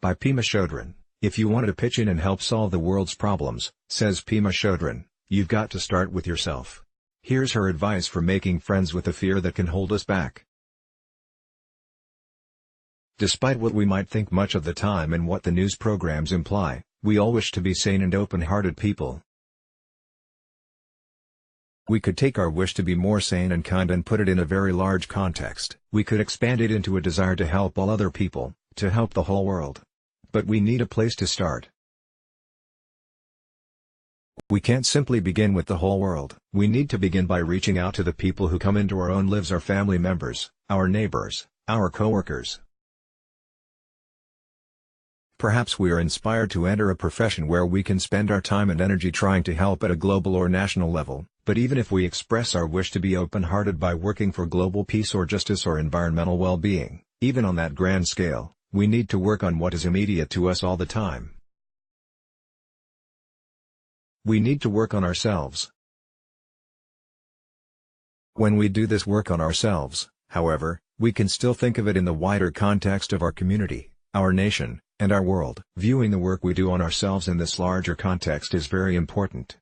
By Pema Chödrön. If you want to pitch in and help solve the world's problems, says Pema Chödrön, you've got to start with yourself. Here's her advice for making friends with the fear that can hold us back. Despite what we might think much of the time and what the news programs imply, we all wish to be sane and open-hearted people. We could take our wish to be more sane and kind and put it in a very large context. We could expand it into a desire to help all other people, to help the whole world. But we need a place to start. We can't simply begin with the whole world. We need to begin by reaching out to the people who come into our own lives, our family members, our neighbors, our coworkers. Perhaps we are inspired to enter a profession where we can spend our time and energy trying to help at a global or national level, but even if we express our wish to be open-hearted by working for global peace or justice or environmental well-being, even on that grand scale, we need to work on what is immediate to us all the time. We need to work on ourselves. When we do this work on ourselves, however, we can still think of it in the wider context of our community, our nation, and our world. Viewing the work we do on ourselves in this larger context is very important.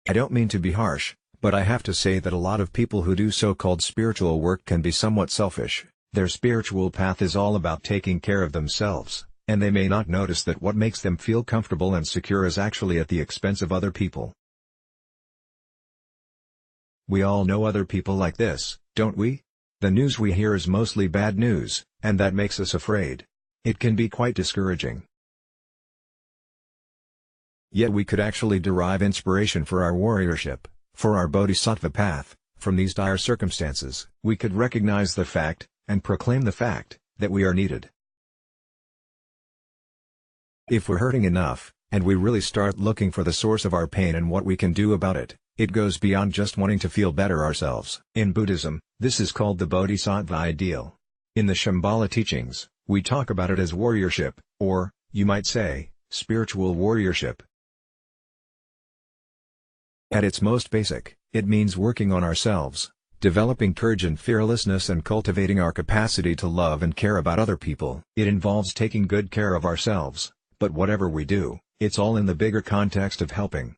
I don't mean to be harsh, but I have to say that a lot of people who do so-called spiritual work can be somewhat selfish. Their spiritual path is all about taking care of themselves, and they may not notice that what makes them feel comfortable and secure is actually at the expense of other people. We all know other people like this, don't we? The news we hear is mostly bad news, and that makes us afraid. It can be quite discouraging. Yet we could actually derive inspiration for our warriorship, for our bodhisattva path, from these dire circumstances. We could recognize the fact, and proclaim the fact, that we are needed. If we're hurting enough, and we really start looking for the source of our pain and what we can do about it, it goes beyond just wanting to feel better ourselves. In Buddhism, this is called the bodhisattva ideal. In the Shambhala teachings, we talk about it as warriorship, or, you might say, spiritual warriorship. At its most basic, it means working on ourselves, developing courage and fearlessness and cultivating our capacity to love and care about other people. It involves taking good care of ourselves, but whatever we do, it's all in the bigger context of helping.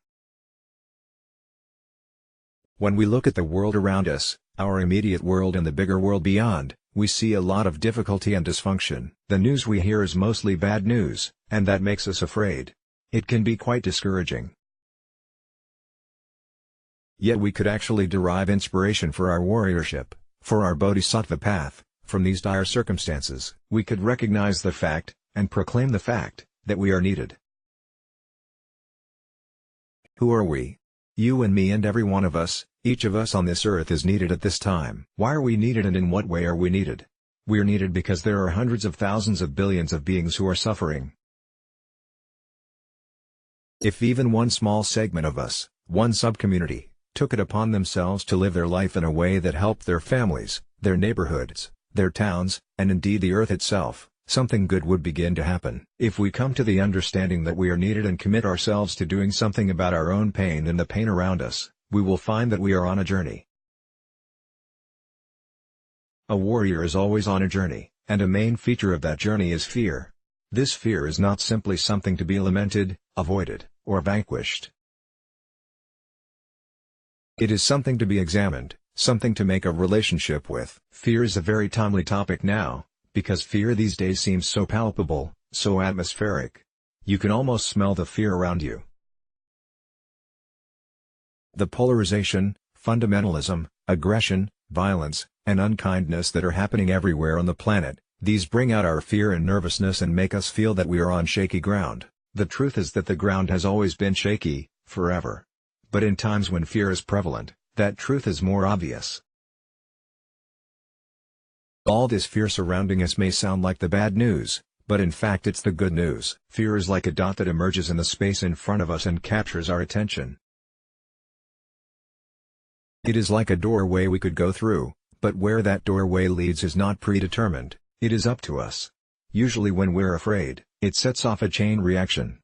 When we look at the world around us, our immediate world and the bigger world beyond, we see a lot of difficulty and dysfunction. The news we hear is mostly bad news, and that makes us afraid. It can be quite discouraging. Yet we could actually derive inspiration for our warriorship, for our bodhisattva path, from these dire circumstances. We could recognize the fact, and proclaim the fact, that we are needed. Who are we? You and me and every one of us, each of us on this earth is needed at this time. Why are we needed and in what way are we needed? We're needed because there are hundreds of thousands of billions of beings who are suffering. If even one small segment of us, one subcommunity, took it upon themselves to live their life in a way that helped their families, their neighborhoods, their towns, and indeed the earth itself, something good would begin to happen. If we come to the understanding that we are needed and commit ourselves to doing something about our own pain and the pain around us, we will find that we are on a journey. A warrior is always on a journey, and a main feature of that journey is fear. This fear is not simply something to be lamented, avoided, or vanquished. It is something to be examined, something to make a relationship with. Fear is a very timely topic now, because fear these days seems so palpable, so atmospheric. You can almost smell the fear around you. The polarization, fundamentalism, aggression, violence, and unkindness that are happening everywhere on the planet, these bring out our fear and nervousness and make us feel that we are on shaky ground. The truth is that the ground has always been shaky, forever. But in times when fear is prevalent, that truth is more obvious. All this fear surrounding us may sound like the bad news, but in fact it's the good news. Fear is like a dot that emerges in the space in front of us and captures our attention. It is like a doorway we could go through, but where that doorway leads is not predetermined, it is up to us. Usually when we're afraid, it sets off a chain reaction.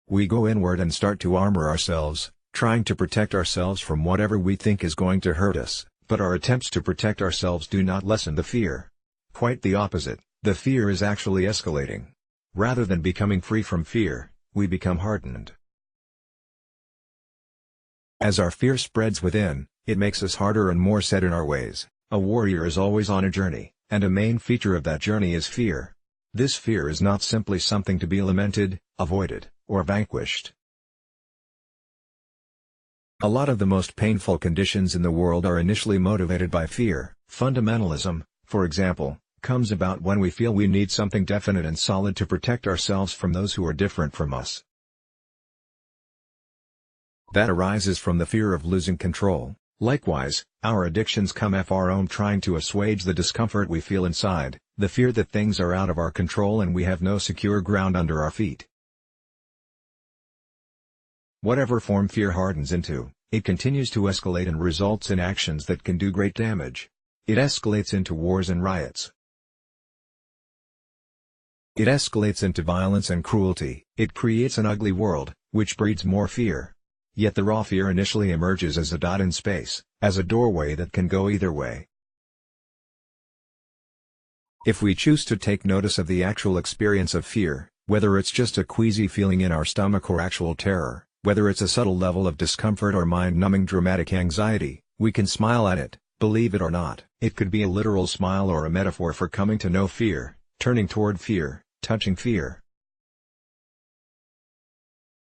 We go inward and start to armor ourselves, trying to protect ourselves from whatever we think is going to hurt us, but our attempts to protect ourselves do not lessen the fear. Quite the opposite, the fear is actually escalating. Rather than becoming free from fear, we become hardened. As our fear spreads within, it makes us harder and more set in our ways. A warrior is always on a journey, and a main feature of that journey is fear. This fear is not simply something to be lamented, avoided, or vanquished. A lot of the most painful conditions in the world are initially motivated by fear. Fundamentalism, for example, comes about when we feel we need something definite and solid to protect ourselves from those who are different from us. That arises from the fear of losing control. Likewise, our addictions come from trying to assuage the discomfort we feel inside, the fear that things are out of our control and we have no secure ground under our feet. Whatever form fear hardens into, it continues to escalate and results in actions that can do great damage. It escalates into wars and riots. It escalates into violence and cruelty. It creates an ugly world, which breeds more fear. Yet the raw fear initially emerges as a dot in space, as a doorway that can go either way. If we choose to take notice of the actual experience of fear, whether it's just a queasy feeling in our stomach or actual terror, whether it's a subtle level of discomfort or mind-numbing dramatic anxiety, we can smile at it, believe it or not. It could be a literal smile or a metaphor for coming to know fear, turning toward fear, touching fear.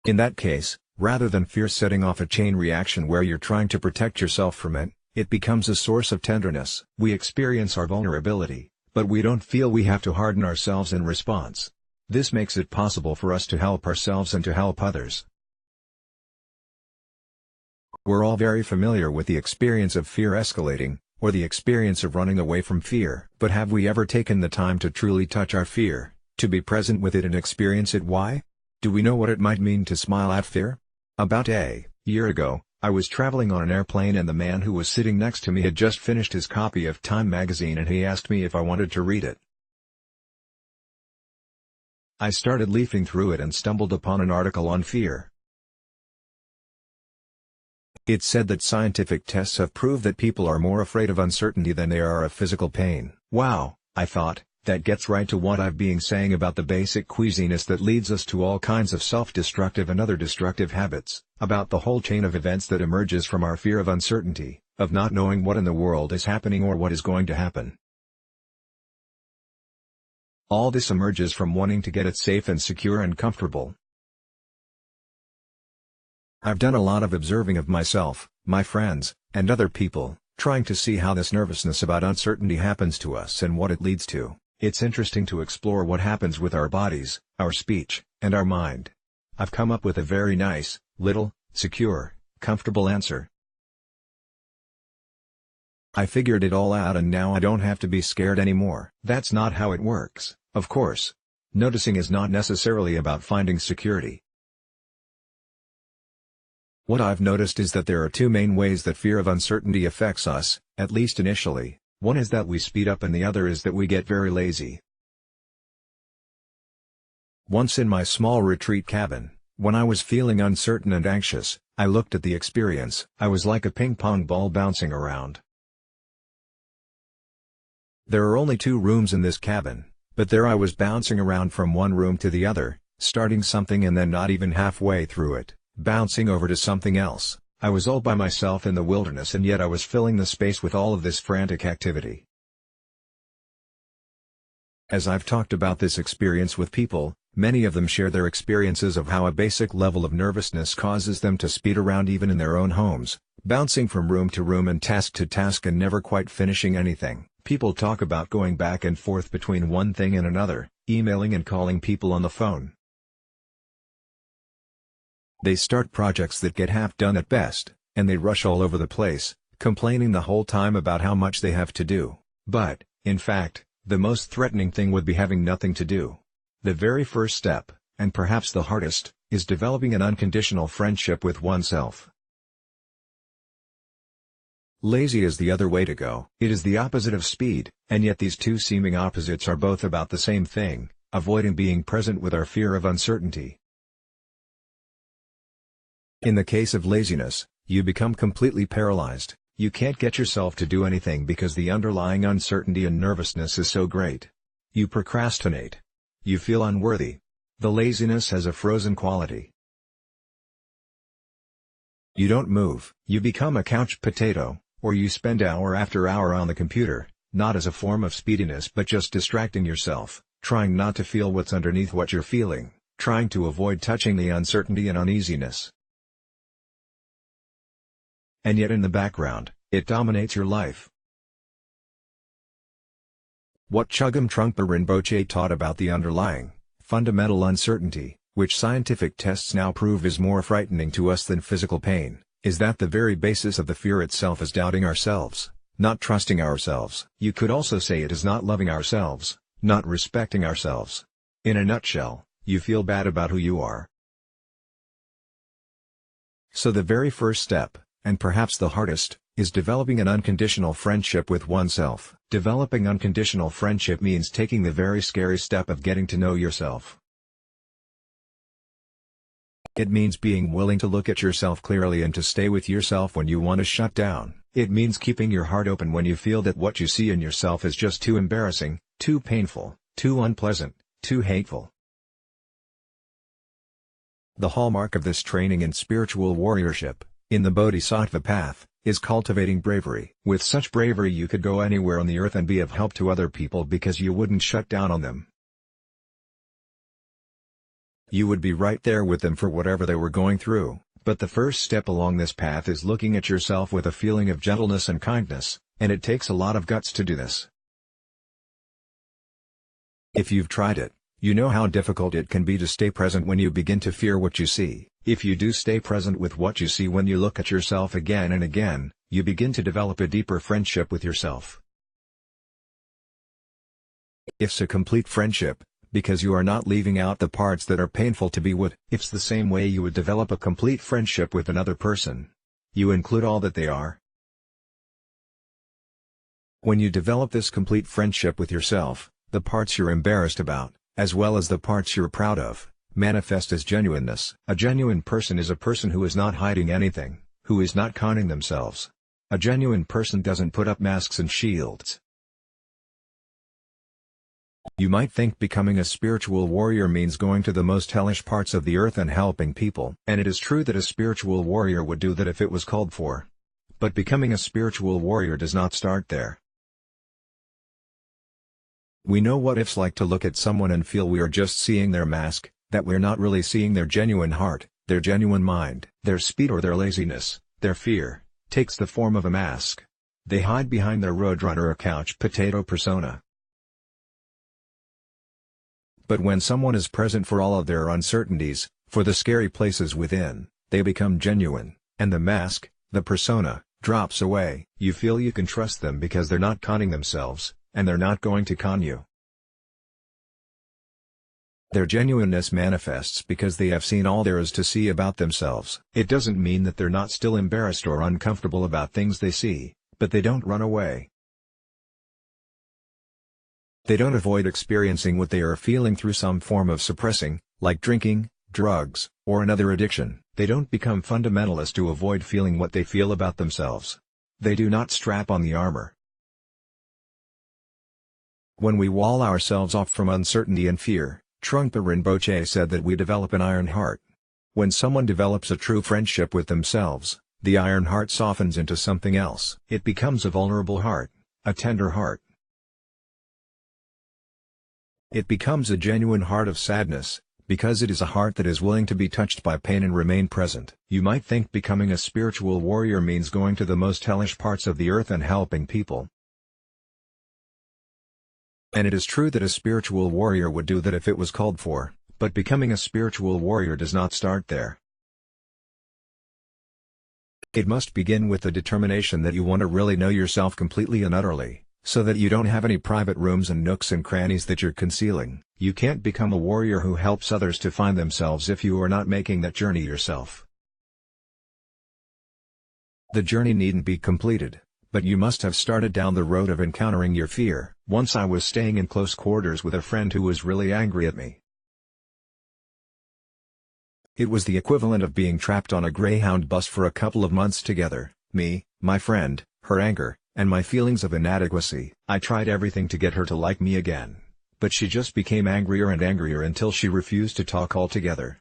In that case, rather than fear setting off a chain reaction where you're trying to protect yourself from it, it becomes a source of tenderness. We experience our vulnerability, but we don't feel we have to harden ourselves in response. This makes it possible for us to help ourselves and to help others. We're all very familiar with the experience of fear escalating, or the experience of running away from fear. But have we ever taken the time to truly touch our fear, to be present with it and experience it? Why? Do we know what it might mean to smile at fear? About a year ago, I was traveling on an airplane and the man who was sitting next to me had just finished his copy of Time magazine and he asked me if I wanted to read it. I started leafing through it and stumbled upon an article on fear. It said that scientific tests have proved that people are more afraid of uncertainty than they are of physical pain. Wow, I thought, that gets right to what I've been saying about the basic queasiness that leads us to all kinds of self-destructive and other destructive habits, about the whole chain of events that emerges from our fear of uncertainty, of not knowing what in the world is happening or what is going to happen. All this emerges from wanting to get it safe and secure and comfortable. I've done a lot of observing of myself, my friends, and other people, trying to see how this nervousness about uncertainty happens to us and what it leads to. It's interesting to explore what happens with our bodies, our speech, and our mind. I've come up with a very nice, little, secure, comfortable answer. I figured it all out and now I don't have to be scared anymore. That's not how it works, of course. Noticing is not necessarily about finding security. What I've noticed is that there are two main ways that fear of uncertainty affects us, at least initially. One is that we speed up and the other is that we get very lazy. Once in my small retreat cabin, when I was feeling uncertain and anxious, I looked at the experience. I was like a ping-pong ball bouncing around. There are only 2 rooms in this cabin, but there I was bouncing around from one room to the other, starting something and then not even halfway through it, bouncing over to something else. I was all by myself in the wilderness and yet I was filling the space with all of this frantic activity. As I've talked about this experience with people, many of them share their experiences of how a basic level of nervousness causes them to speed around even in their own homes, bouncing from room to room and task to task and never quite finishing anything. People talk about going back and forth between one thing and another, emailing and calling people on the phone. They start projects that get half done at best, and they rush all over the place, complaining the whole time about how much they have to do. But, in fact, the most threatening thing would be having nothing to do. The very first step, and perhaps the hardest, is developing an unconditional friendship with oneself. Lazy is the other way to go. It is the opposite of speed, and yet these two seeming opposites are both about the same thing, avoiding being present with our fear of uncertainty. In the case of laziness, you become completely paralyzed, You can't get yourself to do anything because the underlying uncertainty and nervousness is so great. You procrastinate. You feel unworthy. The laziness has a frozen quality. You don't move. You become a couch potato, or you spend hour after hour on the computer, not as a form of speediness but just distracting yourself, trying not to feel what's underneath what you're feeling, trying to avoid touching the uncertainty and uneasiness. And yet in the background, it dominates your life. What Chogyam Trungpa Rinpoche taught about the underlying, fundamental uncertainty, which scientific tests now prove is more frightening to us than physical pain, is that the very basis of the fear itself is doubting ourselves, not trusting ourselves. You could also say it is not loving ourselves, not respecting ourselves. In a nutshell, you feel bad about who you are. So the very first step, and perhaps the hardest, is developing an unconditional friendship with oneself. Developing unconditional friendship means taking the very scary step of getting to know yourself. It means being willing to look at yourself clearly and to stay with yourself when you want to shut down. It means keeping your heart open when you feel that what you see in yourself is just too embarrassing, too painful, too unpleasant, too hateful. The hallmark of this training in spiritual warriorship, in the Bodhisattva path, is cultivating bravery. With such bravery you could go anywhere on the earth and be of help to other people because you wouldn't shut down on them. You would be right there with them for whatever they were going through, but the first step along this path is looking at yourself with a feeling of gentleness and kindness, and it takes a lot of guts to do this. If you've tried it, you know how difficult it can be to stay present when you begin to fear what you see. If you do stay present with what you see when you look at yourself again and again, you begin to develop a deeper friendship with yourself. It's a complete friendship, because you are not leaving out the parts that are painful to be with. It's the same way you would develop a complete friendship with another person. You include all that they are. When you develop this complete friendship with yourself, the parts you're embarrassed about, as well as the parts you're proud of, manifest as genuineness. A genuine person is a person who is not hiding anything, who is not conning themselves. A genuine person doesn't put up masks and shields. You might think becoming a spiritual warrior means going to the most hellish parts of the earth and helping people. And it is true that a spiritual warrior would do that if it was called for. But becoming a spiritual warrior does not start there. We know what it's like to look at someone and feel we are just seeing their mask, that we're not really seeing their genuine heart, their genuine mind. Their speed or their laziness, their fear, takes the form of a mask. They hide behind their roadrunner or couch potato persona. But when someone is present for all of their uncertainties, for the scary places within, they become genuine, and the mask, the persona, drops away. You feel you can trust them because they're not conning themselves, and they're not going to con you. Their genuineness manifests because they have seen all there is to see about themselves. It doesn't mean that they're not still embarrassed or uncomfortable about things they see, but they don't run away. They don't avoid experiencing what they are feeling through some form of suppressing, like drinking, drugs, or another addiction. They don't become fundamentalist to avoid feeling what they feel about themselves. They do not strap on the armor. When we wall ourselves off from uncertainty and fear, Trungpa Rinpoche said that we develop an iron heart. When someone develops a true friendship with themselves, the iron heart softens into something else. It becomes a vulnerable heart, a tender heart. It becomes a genuine heart of sadness, because it is a heart that is willing to be touched by pain and remain present. You might think becoming a spiritual warrior means going to the most hellish parts of the earth and helping people. And it is true that a spiritual warrior would do that if it was called for, but becoming a spiritual warrior does not start there. It must begin with the determination that you want to really know yourself completely and utterly, so that you don't have any private rooms and nooks and crannies that you're concealing. You can't become a warrior who helps others to find themselves if you are not making that journey yourself. The journey needn't be completed, but you must have started down the road of encountering your fear. Once I was staying in close quarters with a friend who was really angry at me. It was the equivalent of being trapped on a Greyhound bus for a couple of months together, me, my friend, her anger, and my feelings of inadequacy. I tried everything to get her to like me again, but she just became angrier and angrier until she refused to talk altogether.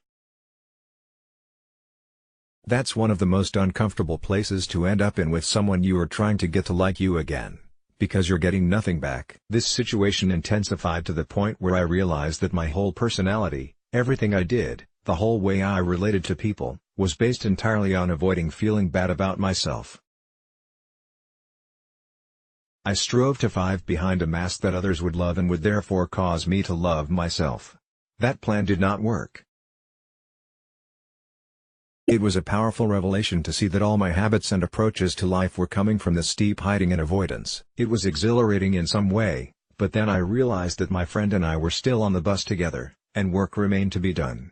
That's one of the most uncomfortable places to end up in with someone you are trying to get to like you again, because you're getting nothing back. This situation intensified to the point where I realized that my whole personality, everything I did, the whole way I related to people, was based entirely on avoiding feeling bad about myself. I strove to hide behind a mask that others would love and would therefore cause me to love myself. That plan did not work. It was a powerful revelation to see that all my habits and approaches to life were coming from this deep hiding and avoidance. It was exhilarating in some way, but then I realized that my friend and I were still on the bus together, and work remained to be done.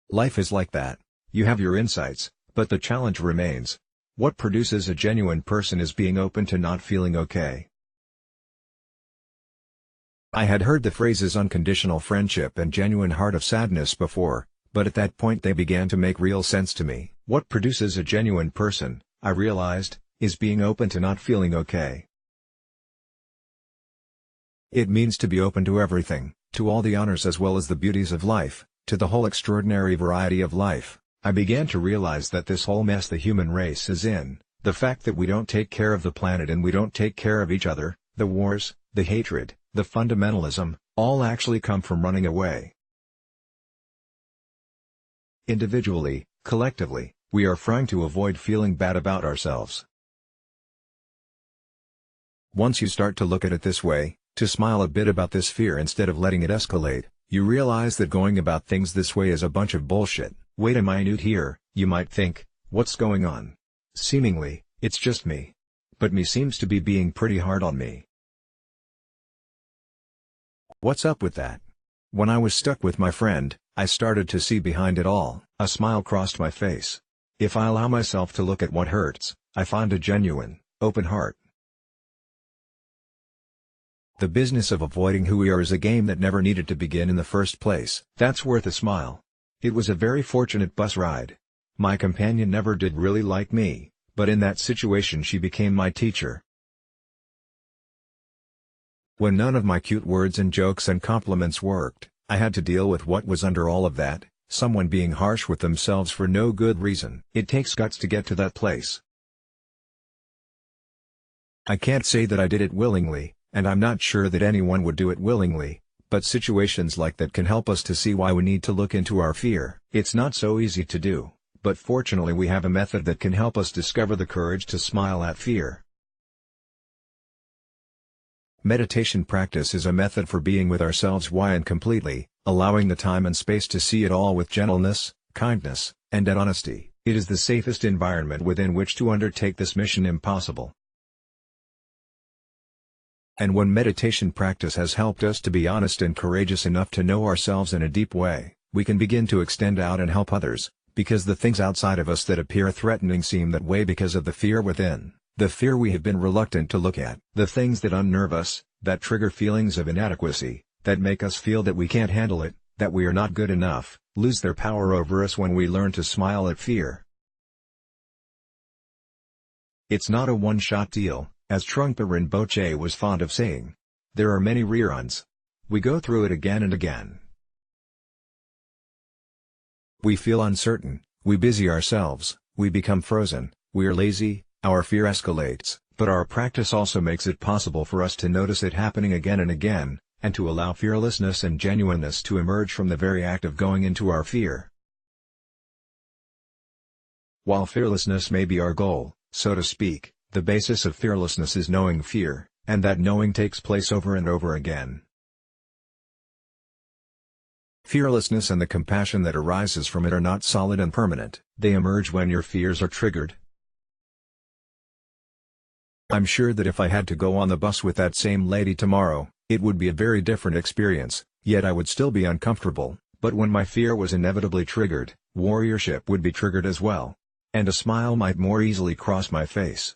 Life is like that. You have your insights, but the challenge remains. What produces a genuine person is being open to not feeling okay. I had heard the phrases unconditional friendship and genuine heart of sadness before, but at that point they began to make real sense to me. What produces a genuine person, I realized, is being open to not feeling okay. It means to be open to everything, to all the honors as well as the beauties of life, to the whole extraordinary variety of life. I began to realize that this whole mess the human race is in, the fact that we don't take care of the planet and we don't take care of each other, the wars, the hatred, the fundamentalism, all actually come from running away. Individually, collectively, we are trying to avoid feeling bad about ourselves. Once you start to look at it this way, to smile a bit about this fear instead of letting it escalate, you realize that going about things this way is a bunch of bullshit. Wait a minute here, you might think, what's going on? Seemingly, it's just me. But me seems to be being pretty hard on me. What's up with that? When I was stuck with my friend, I started to see behind it all. A smile crossed my face. If I allow myself to look at what hurts, I find a genuine, open heart. The business of avoiding who we are is a game that never needed to begin in the first place. That's worth a smile. It was a very fortunate bus ride. My companion never did really like me, but in that situation she became my teacher. When none of my cute words and jokes and compliments worked, I had to deal with what was under all of that, someone being harsh with themselves for no good reason. It takes guts to get to that place. I can't say that I did it willingly, and I'm not sure that anyone would do it willingly, but situations like that can help us to see why we need to look into our fear. It's not so easy to do, but fortunately we have a method that can help us discover the courage to smile at fear. Meditation practice is a method for being with ourselves and completely, allowing the time and space to see it all with gentleness, kindness, and honesty. It is the safest environment within which to undertake this mission impossible. And when meditation practice has helped us to be honest and courageous enough to know ourselves in a deep way, we can begin to extend out and help others, because the things outside of us that appear threatening seem that way because of the fear within, the fear we have been reluctant to look at. The things that unnerve us, that trigger feelings of inadequacy, that make us feel that we can't handle it, that we are not good enough, lose their power over us when we learn to smile at fear. It's not a one-shot deal, as Trungpa Rinpoche was fond of saying. There are many reruns. We go through it again and again. We feel uncertain, we busy ourselves, we become frozen, we are lazy, our fear escalates, but our practice also makes it possible for us to notice it happening again and again, and to allow fearlessness and genuineness to emerge from the very act of going into our fear. While fearlessness may be our goal, so to speak, the basis of fearlessness is knowing fear, and that knowing takes place over and over again. Fearlessness and the compassion that arises from it are not solid and permanent, they emerge when your fears are triggered. I'm sure that if I had to go on the bus with that same lady tomorrow, it would be a very different experience, yet I would still be uncomfortable, but when my fear was inevitably triggered, warriorship would be triggered as well. And a smile might more easily cross my face.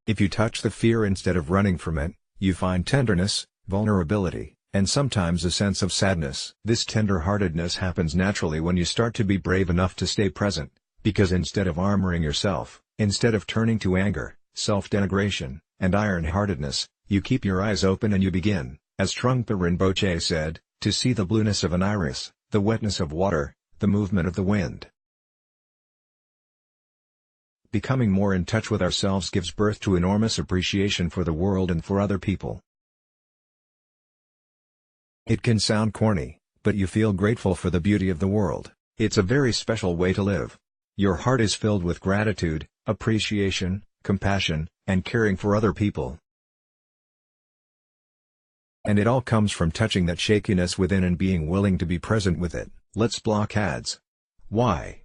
If you touch the fear instead of running from it, you find tenderness, vulnerability, and sometimes a sense of sadness. This tender-heartedness happens naturally when you start to be brave enough to stay present, because instead of armoring yourself, instead of turning to anger, self-denigration, and iron-heartedness, you keep your eyes open and you begin, as Trungpa Rinpoche said, to see the blueness of an iris, the wetness of water, the movement of the wind. Becoming more in touch with ourselves gives birth to enormous appreciation for the world and for other people. It can sound corny, but you feel grateful for the beauty of the world. It's a very special way to live. Your heart is filled with gratitude, appreciation, compassion, and caring for other people. And it all comes from touching that shakiness within and being willing to be present with it. Let's block ads. Why?